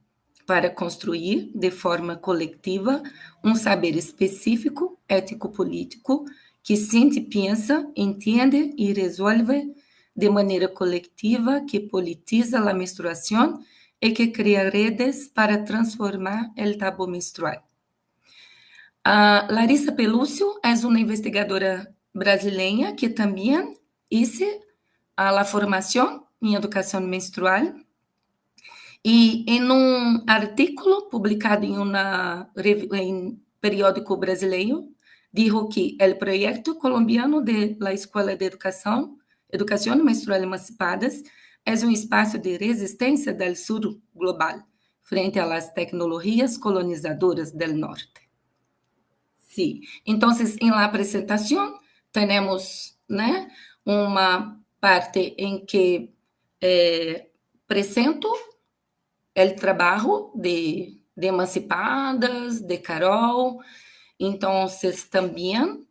Speaker 3: para construir de forma coletiva um saber específico, ético-político, que sente, pensa, entende e resolve de maneira coletiva, que politiza a menstruação e que cria redes para transformar o tabu menstrual. Larissa Pelúcio é uma investigadora brasileira que também hizo a formação em educação menstrual. E em um artículo publicado em periódico brasileiro, dijo que o projeto colombiano de la Escuela de Educação Menstrual Emancipadas é um espaço de resistência do sul global frente a las tecnologias colonizadoras del norte. Sí. Entonces, en la presentación tenemos, né, uma parte em que presento o trabalho de Emancipadas, de Carol. Então, também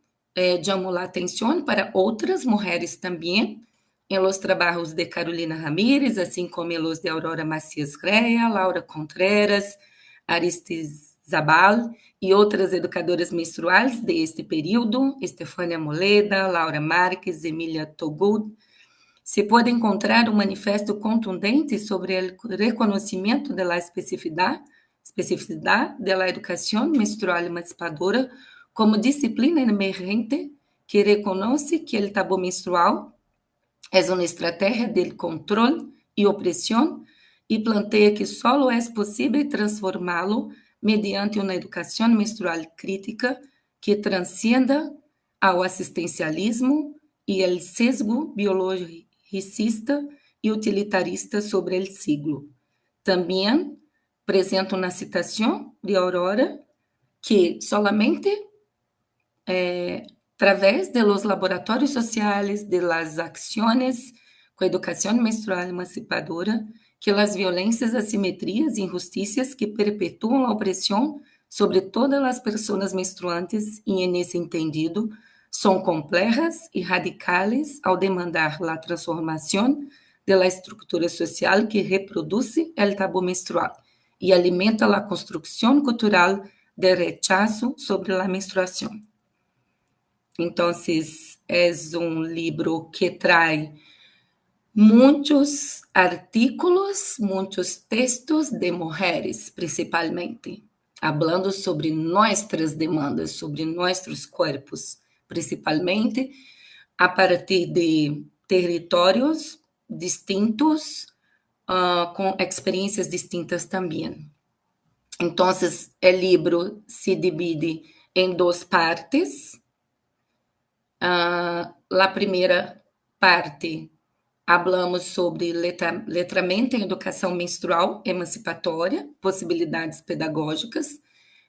Speaker 3: chamo a atenção para outras mulheres também, em los trabalhos de Carolina Ramírez, assim como los de Aurora Macias Greia, Laura Contreras, Aristizabal e outras educadoras menstruais deste período, Estefânia Moleda, Laura Marques, Emília Togud. Se pode encontrar um manifesto contundente sobre o reconhecimento da especificidade da educação menstrual emancipadora como disciplina emergente que reconhece que o tabu menstrual é uma estratégia de controle e opressão e planteia que só é possível transformá-lo mediante uma educação menstrual crítica que transcenda ao assistencialismo e ao sesgo biologicista e utilitarista sobre o siglo. Também apresento uma citação de Aurora que solamente através de los laboratórios sociais, de las acciones com a educação menstrual emancipadora, que as violências, assimetrias e injusticias que perpetuam a opressão sobre todas as pessoas menstruantes e, nesse entendido, são complexas e radicais ao demandar a transformação da estrutura social que reproduz o tabu menstrual e alimenta a construção cultural de rechazo sobre a menstruação. Então, é um livro que traz muitos artículos, muitos textos de mulheres, principalmente, falando sobre nossas demandas, sobre nossos corpos, principalmente a partir de territórios distintos, com experiências distintas também. Então, o livro se divide em duas partes. A primeira parte, falamos sobre letramento em educação menstrual emancipatória, possibilidades pedagógicas.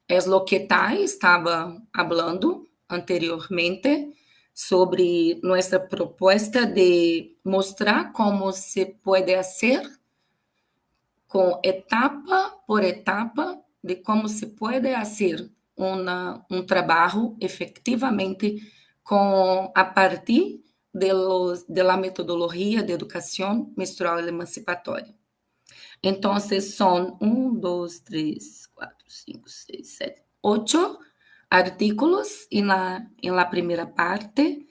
Speaker 3: É o que estava falando anteriormente sobre nossa proposta de mostrar como se pode fazer com etapa por etapa de como se pode fazer trabalho efetivamente a partir da metodologia de educação menstrual emancipatória. Então, são 1, 2, 3, 4, 5, 6, 7, 8 artículos na primeira parte.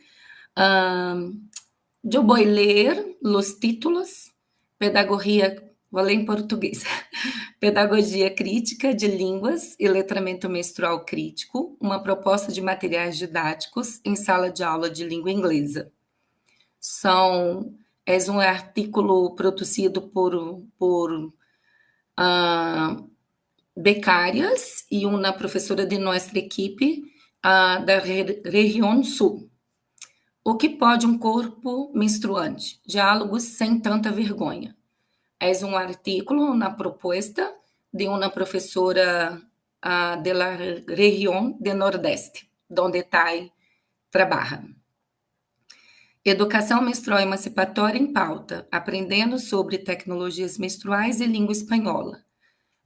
Speaker 3: Eu vou ler os títulos: Pedagogia vou ler em português. Pedagogia Crítica de Línguas e Letramento Menstrual Crítico, uma proposta de materiais didáticos em sala de aula de língua inglesa. É um artigo produzido por becárias e uma professora de nossa equipe da região sul. O que pode um corpo menstruante? Diálogos sem tanta vergonha. É um artigo na proposta de uma professora da região de Nordeste, onde TAI trabalha. Educação menstrual emancipatória em pauta, aprendendo sobre tecnologias menstruais e língua espanhola.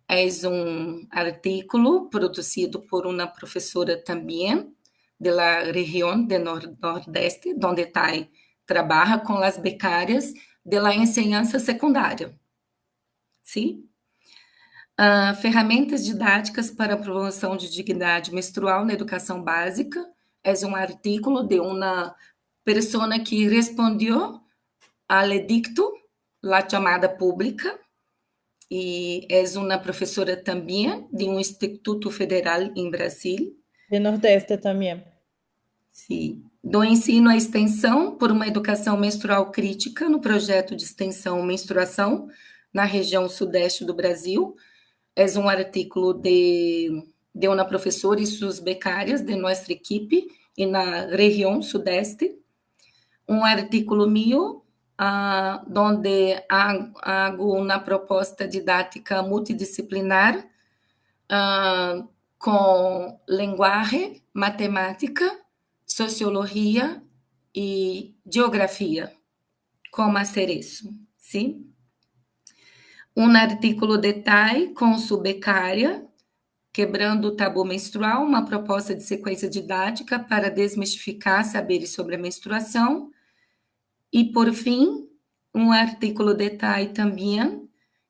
Speaker 3: É um artigo produzido por uma professora também da região de Nordeste, onde TAI trabalha com as becárias da enseñança secundária. Sim? Ferramentas didáticas para a promoção de dignidade menstrual na educação básica. É um artigo de uma pessoa que respondeu ao edicto, a chamada pública, e é uma professora também de um instituto federal em Brasil.
Speaker 2: De Nordeste também.
Speaker 3: Sim. Do ensino à extensão por uma educação menstrual crítica no projeto de extensão Menstruação na região sudeste do Brasil. É um artigo de uma professora e suas becárias de nossa equipe e na região sudeste. Um artigo meu, onde hago uma proposta didática multidisciplinar com linguagem, matemática, sociologia e geografia. Como fazer isso? Sim? Um artigo de TAI com sua becária, Quebrando o Tabu Menstrual, uma proposta de sequência didática para desmistificar saberes sobre a menstruação. E, por fim, um artigo de TAI também,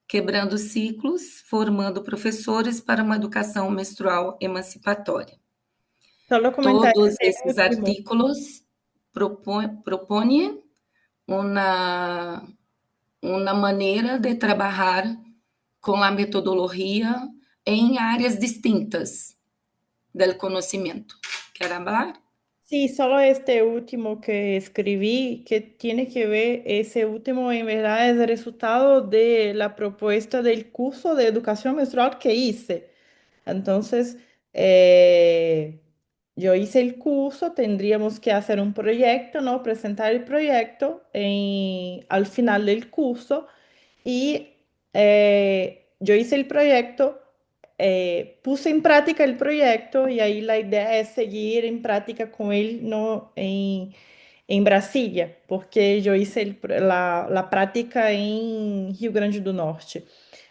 Speaker 3: Quebrando Ciclos, formando professores para uma educação menstrual emancipatória.
Speaker 2: Solo comentar
Speaker 3: Todos
Speaker 2: este
Speaker 3: esses
Speaker 2: último.
Speaker 3: artigos propõem uma maneira de trabalhar com a metodologia em áreas distintas do conhecimento. ¿Quer falar?
Speaker 2: Sí, solo este último que escribí, que tiene que ver, ese último en verdad es el resultado de la propuesta del curso de educación menstrual que hice. Entonces, yo hice el curso, tendríamos que hacer un proyecto, ¿no? Presentar el proyecto al final del curso y yo hice el proyecto, puse en práctica el proyecto y ahí la idea es seguir en práctica con él, ¿no? En Brasilia, porque yo hice la práctica en Rio Grande do Norte.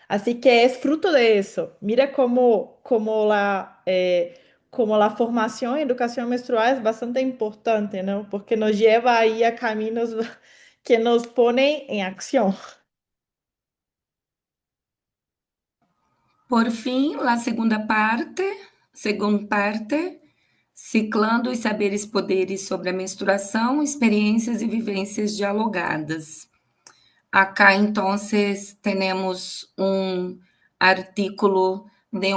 Speaker 2: Así que es fruto de eso. Mira como la formación en educación menstrual es bastante importante, ¿no? Porque nos lleva ahí a caminos que nos ponen en acción.
Speaker 3: Por fim, a segunda parte, ciclando os saberes poderes sobre a menstruação, experiências e vivências dialogadas. Acá, então, temos um artículo de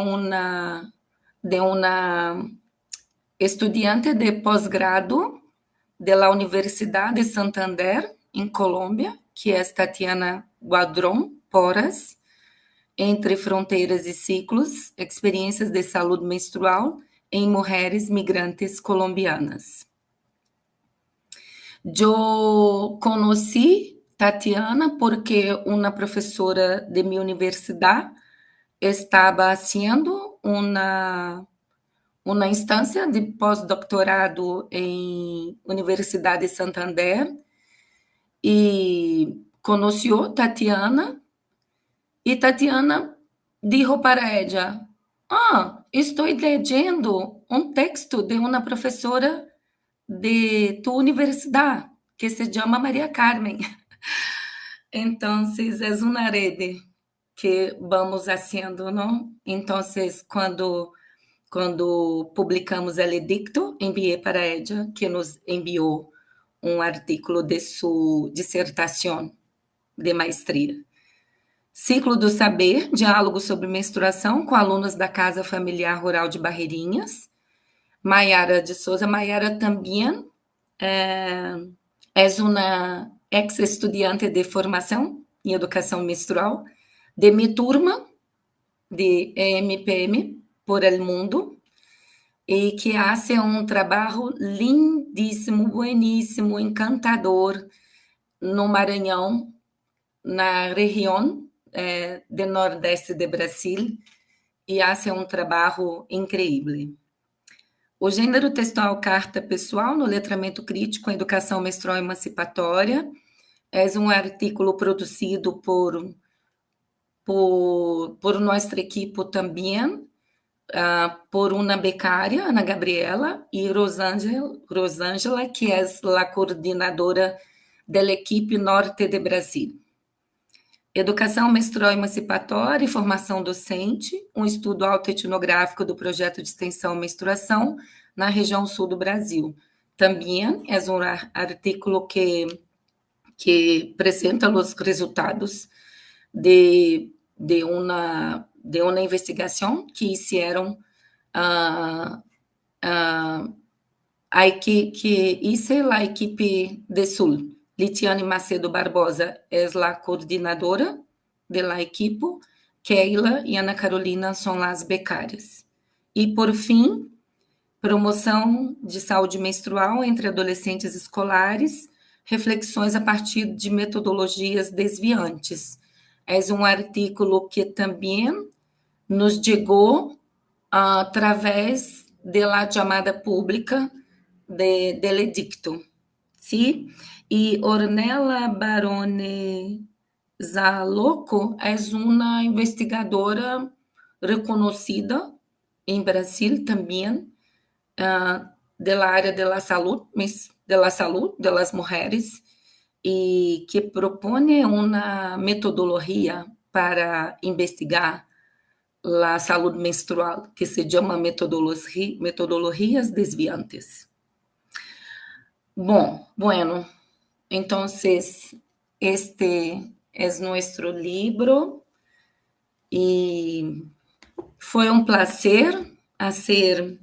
Speaker 3: uma estudante de pós-grado da Universidade de Santander, em Colômbia, que é Tatiana Guadrón Porras, Entre Fronteiras e Ciclos, Experiências de Saúde Menstrual em Mulheres Migrantes Colombianas. Eu conheci Tatiana porque uma professora de minha universidade estava fazendo uma instância de pós-doutorado em Universidade de Santander e conheceu Tatiana. E Tatiana dijo para ella: estou leyendo um texto de uma professora de tu universidade, que se chama Maria Carmen. Então, é uma rede que vamos fazendo, não? Então, quando publicamos o edicto, enviei para ella, que nos enviou um artigo de sua dissertação de maestria. Ciclo do Saber, diálogo sobre menstruação com alunos da Casa Familiar Rural de Barreirinhas. Maiara de Souza. Maiara também é uma ex-estudiante de formação em educação menstrual de mi turma de EMPM por el mundo e que hace um trabalho lindíssimo, bueníssimo, encantador no Maranhão, na região de Nordeste de Brasil, e hace um trabalho incrível. O gênero textual carta pessoal no letramento crítico em educação menstrual emancipatória é um artigo produzido por nossa equipe também, por uma becária, Ana Gabriela, e Rosângela, que é a coordenadora da equipe Norte de Brasil. Educação menstrual emancipatória e formação docente, um estudo autoetnográfico do projeto de extensão menstruação na região sul do Brasil. Também é um artigo que apresenta os resultados de uma investigação que fizeram que hice a equipe de Sul. Litiane Macedo Barbosa é a coordenadora da equipe, Keila e Ana Carolina são as becárias. E, por fim, promoção de saúde menstrual entre adolescentes escolares, reflexões a partir de metodologias desviantes. É um artigo que também nos chegou através da chamada pública del edicto, ¿sí? Y Ornella Barone Zaloco é uma investigadora reconhecida em Brasil também, da área da saúde, das mulheres, e que propõe uma metodologia para investigar a saúde menstrual, que se chama metodologias desviantes. Bom, bueno, entonces este es nuestro libro y fue un placer hacer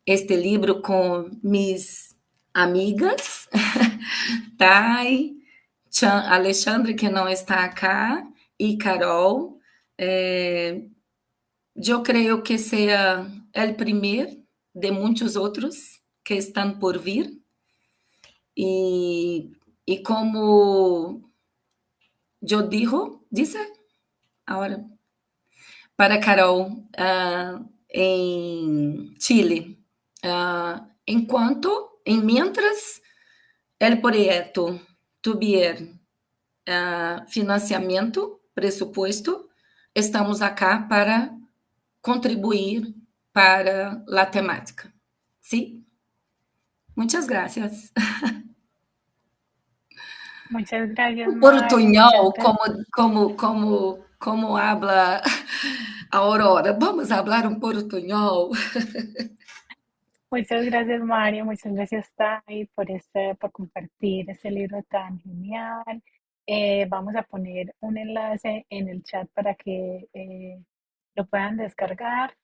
Speaker 3: este libro con mis amigas, Tai, Alexandre, que não está acá, e Carol. Eu creio que seja o primeiro de muitos outros que estão por vir. E como eu disse agora para Carol, em Chile, mientras el proyecto tuvier financiamento, presupuesto, estamos acá para contribuir para la temática. ¿Sí? Muchas gracias.
Speaker 1: Muchas gracias,
Speaker 3: Un
Speaker 1: Mari. Muchas
Speaker 3: portuñol,
Speaker 1: gracias.
Speaker 3: como habla Aurora. Vamos hablar un portuñol.
Speaker 1: Muchas gracias, Mario. Muchas gracias, Tai, por compartir este libro tan genial. Vamos a poner un enlace en el chat para que lo puedan descargar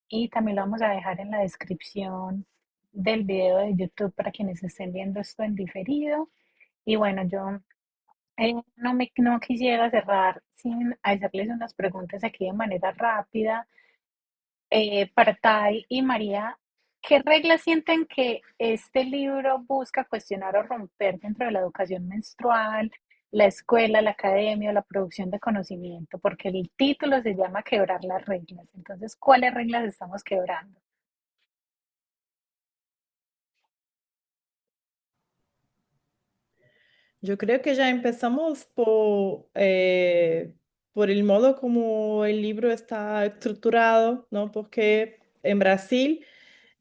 Speaker 1: y también lo vamos a dejar en la descripción del video de YouTube para quienes estén viendo esto en diferido. Y bueno, yo no quisiera cerrar sin hacerles unas preguntas aquí de manera rápida. Para Tai y María, ¿qué reglas sienten que este libro busca cuestionar o romper dentro de la educación menstrual, la escuela, la academia, la producción de conocimiento? Porque el título se llama Quebrar las reglas. Entonces, ¿cuáles reglas estamos quebrando?
Speaker 2: Yo creo que ya empezamos por el modo como el libro está estructurado, ¿no? Porque en Brasil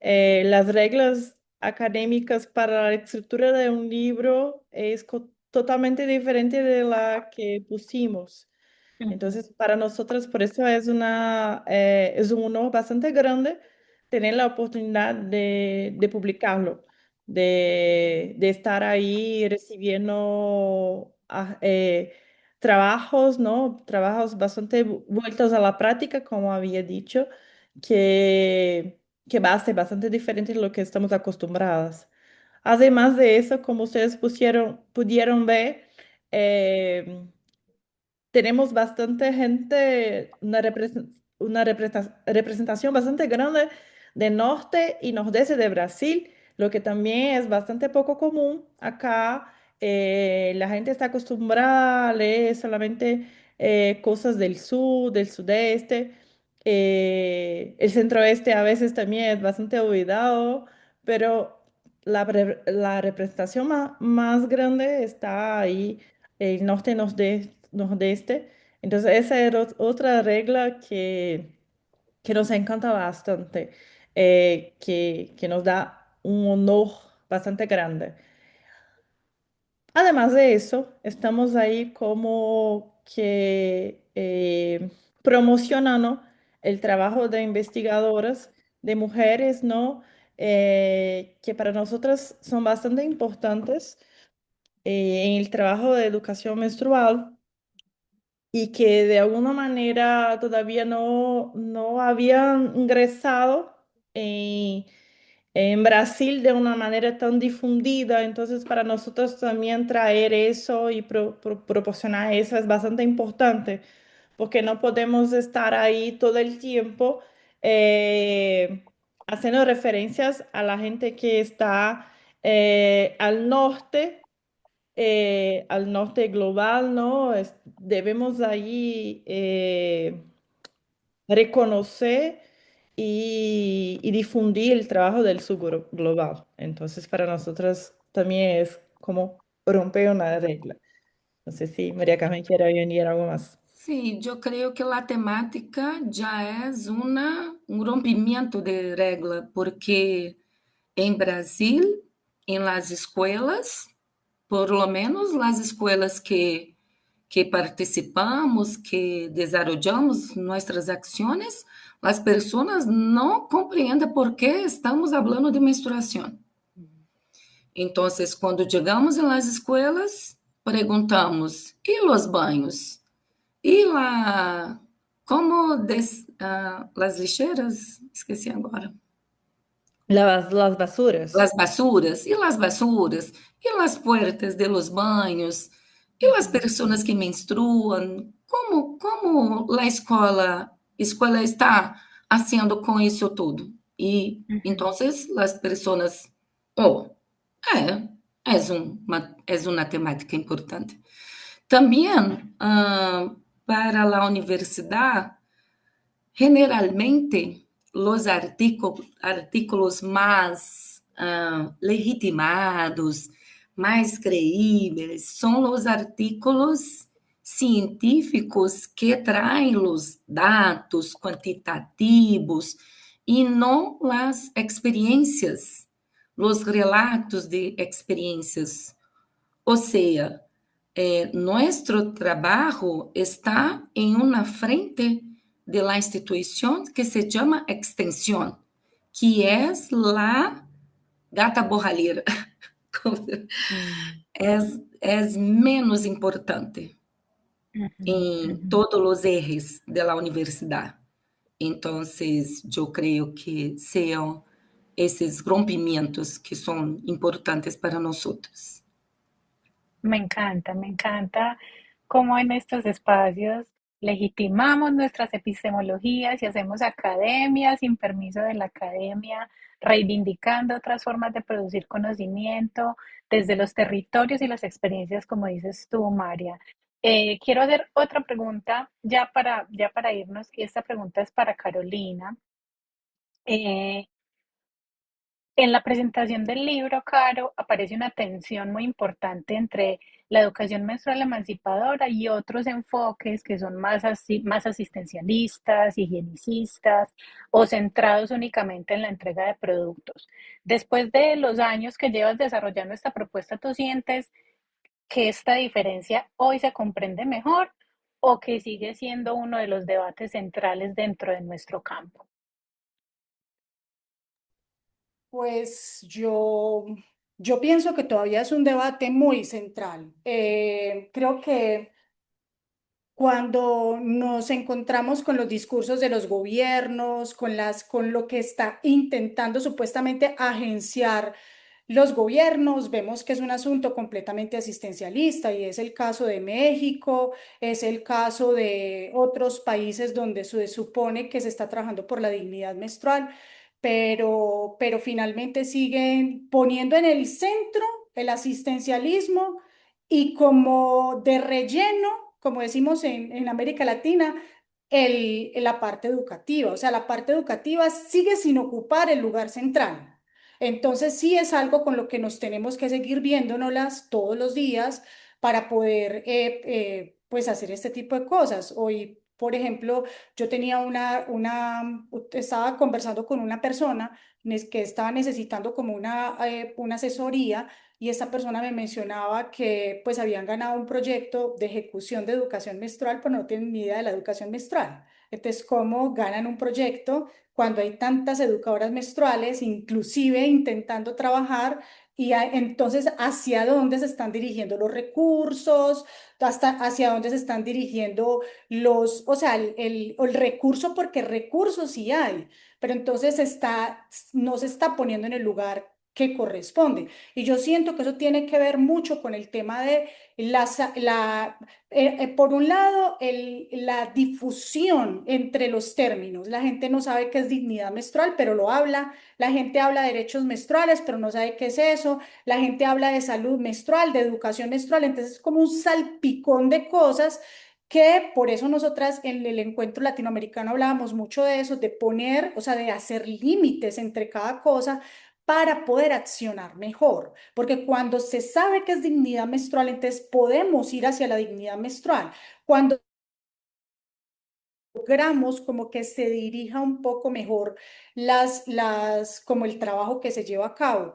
Speaker 2: las reglas académicas para la escritura de un libro es totalmente diferente de la que pusimos.
Speaker 1: Ujú.
Speaker 2: Entonces, para nosotros, por eso es un honor bastante grande tener la oportunidad de publicarlo, de estar ahí recibiendo trabajos, ¿no? Trabajos bastante vueltos a la práctica, como había dicho, que, que va a ser bastante diferente de lo que estamos acostumbradas. Además de eso, como ustedes pudieron ver, eh, tenemos bastante gente, representación bastante grande de norte y nordeste de Brasil, lo que también es bastante poco común acá. La gente está acostumbrada a leer solamente cosas del sur, del sudeste. El centro-oeste a veces también es bastante olvidado, pero la representación más grande está ahí el norte nordeste. Entonces, esa era otra regla que nos encanta bastante, que nos da un honor bastante grande. Además de eso, estamos ahí como que promocionando el trabajo de investigadoras, de mujeres, ¿no? Que para nosotras son bastante importantes en el trabajo de educación menstrual y que de alguna manera todavía no habían ingresado en, en Brasil de una manera tan difundida. Entonces, para nosotros también traer eso y proporcionar eso es bastante importante, porque no podemos estar ahí todo el tiempo haciendo referencias a la gente que está al norte global, ¿no? Debemos ahí reconocer y difundir el trabajo del sur global. Entonces, para nosotros también es como romper una regla. No sé si María Carmen quiere añadir algo más.
Speaker 3: Sí, yo creo que la temática ya es un rompimiento de regla, porque en Brasil, en las escuelas, por lo menos las escuelas que participamos, que desarrollamos nuestras acciones, las personas no comprenden por qué estamos hablando de menstruación. Entonces, quando chegamos nas escolas, perguntamos: e os banhos? E lá, as lixeiras? Esqueci agora.
Speaker 2: Las basuras.
Speaker 3: Las basuras, e las basuras, e las puertas de los baños, e las
Speaker 1: Ujú,
Speaker 3: pessoas que menstruam, como a escola está haciendo com isso tudo? E
Speaker 1: ujú.
Speaker 3: então as pessoas, oh, é, é uma temática importante. Também, para a universidade, generalmente, os artículos mais legitimados, mais creíveis, são os artículos científicos que traem os dados quantitativos e não as experiências, os relatos de experiências. Ou seja, nuestro trabajo está en una frente de la institución que se llama extensión, que es la gata borralheira.
Speaker 1: Mm,
Speaker 3: Es menos importante
Speaker 1: ujú,
Speaker 3: en
Speaker 1: ujú.
Speaker 3: todos los ejes de la universidad. Entonces, yo creo que sean esos rompimientos que son importantes para nosotros.
Speaker 1: Me encanta cómo en estos espacios legitimamos nuestras epistemologías y hacemos academia sin permiso de la academia, reivindicando otras formas de producir conocimiento desde los territorios y las experiencias, como dices tú, María. Quiero hacer otra pregunta ya para irnos, y esta pregunta es para Carolina. Eh, en la presentación del libro, Caro, aparece una tensión muy importante entre la educación menstrual emancipadora y otros enfoques que son más asistencialistas, higienicistas o centrados únicamente en la entrega de productos. Después de los años que llevas desarrollando esta propuesta, ¿tú sientes que esta diferencia hoy se comprende mejor o que sigue siendo uno de los debates centrales dentro de nuestro campo?
Speaker 4: Pues yo pienso que todavía es un debate muy central. Creo que cuando nos encontramos con los discursos de los gobiernos, con lo que está intentando supuestamente agenciar los gobiernos, vemos que es un asunto completamente asistencialista y es el caso de México, es el caso de otros países donde se supone que se está trabajando por la dignidad menstrual, pero finalmente siguen poniendo en el centro el asistencialismo y como de relleno, como decimos en América Latina, la parte educativa. O sea, la parte educativa sigue sin ocupar el lugar central. Entonces sí es algo con lo que nos tenemos que seguir viéndonos todos los días para poder pues hacer este tipo de cosas. Hoy, por ejemplo, yo tenía estaba conversando con una persona que estaba necesitando como una asesoría y esta persona me mencionaba que pues habían ganado un proyecto de ejecución de educación menstrual, pero no tienen ni idea de la educación menstrual. Entonces, ¿cómo ganan un proyecto cuando hay tantas educadoras menstruales, inclusive intentando trabajar? Entonces, ¿hacia dónde se están dirigiendo los recursos? Hasta hacia dónde se están dirigiendo o sea, el recurso, porque recursos sí hay, pero entonces no se está poniendo en el lugar que corresponde. Y yo siento que eso tiene que ver mucho con el tema de por un lado, la difusión entre los términos. La gente no sabe qué es dignidad menstrual, pero lo habla. La gente habla de derechos menstruales, pero no sabe qué es eso. La gente habla de salud menstrual, de educación menstrual. Entonces es como un salpicón de cosas que por eso nosotras en el encuentro latinoamericano hablábamos mucho de eso, de poner, o sea, de hacer límites entre cada cosa para poder accionar mejor, porque cuando se sabe que es dignidad menstrual, entonces podemos ir hacia la dignidad menstrual. Cuando logramos como que se dirija un poco mejor como el trabajo que se lleva a cabo.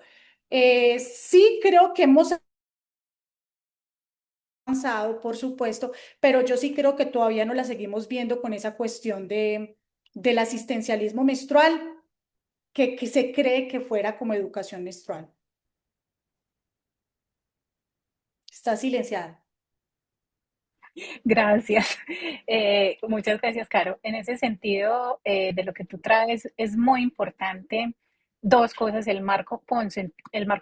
Speaker 4: Sí creo que hemos avanzado, por supuesto, pero yo sí creo que todavía no la seguimos viendo con esa cuestión del asistencialismo menstrual que se cree que fuera como educación menstrual. Está silenciada.
Speaker 1: Gracias. Muchas gracias, Caro. En ese sentido, de lo que tú traes, es muy importante dos cosas, el marco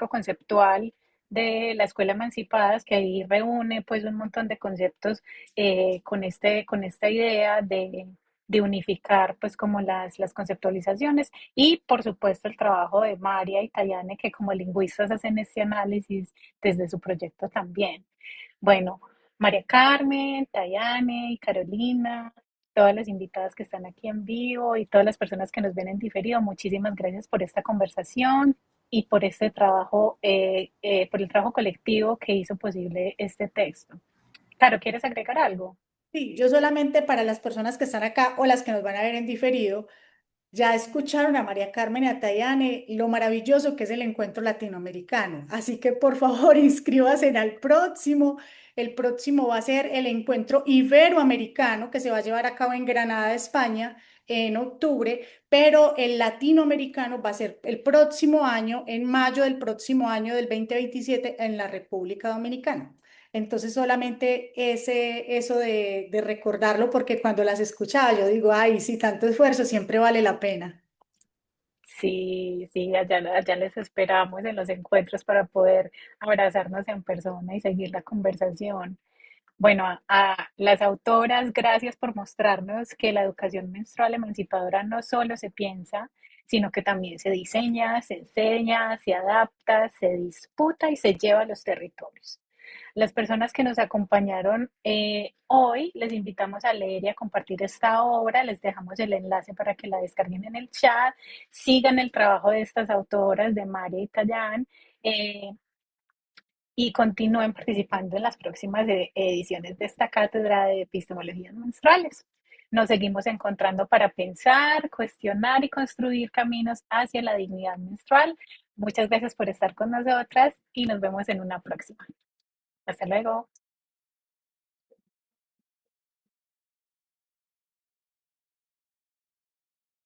Speaker 1: conceptual de la escuela emancipadas, que ahí reúne pues un montón de conceptos con esta idea de unificar pues como las conceptualizaciones y por supuesto el trabajo de María y Tayane que como lingüistas hacen este análisis desde su proyecto también. Bueno, María Carmen, Tayane y Carolina, todas las invitadas que están aquí en vivo y todas las personas que nos ven en diferido, muchísimas gracias por esta conversación y por este trabajo, por el trabajo colectivo que hizo posible este texto. Caro, ¿quieres agregar algo?
Speaker 4: Sí, yo solamente para las personas que están acá o las que nos van a ver en diferido, ya escucharon a María Carmen y a Tayane lo maravilloso que es el encuentro latinoamericano. Así que por favor inscríbase al próximo. El próximo va a ser el encuentro iberoamericano que se va a llevar a cabo en Granada, España, en octubre, pero el latinoamericano va a ser el próximo año, en mayo del próximo año del 2027 en la República Dominicana. Entonces solamente eso de recordarlo, porque cuando las escuchaba yo digo, ay, sí, tanto esfuerzo siempre vale la pena.
Speaker 1: Sí, sí, allá les esperamos en los encuentros para poder abrazarnos en persona y seguir la conversación. Bueno, a las autoras, gracias por mostrarnos que la educación menstrual emancipadora no solo se piensa, sino que también se diseña, se enseña, se adapta, se disputa y se lleva a los territorios. Las personas que nos acompañaron hoy, les invitamos a leer y a compartir esta obra. Les dejamos el enlace para que la descarguen en el chat. Sigan el trabajo de estas autoras, de María y Tallán. Y continúen participando en las próximas ediciones de esta cátedra de epistemologías menstruales. Nos seguimos encontrando para pensar, cuestionar y construir caminos hacia la dignidad menstrual. Muchas gracias por estar con nosotras y nos vemos en una próxima. Hasta luego.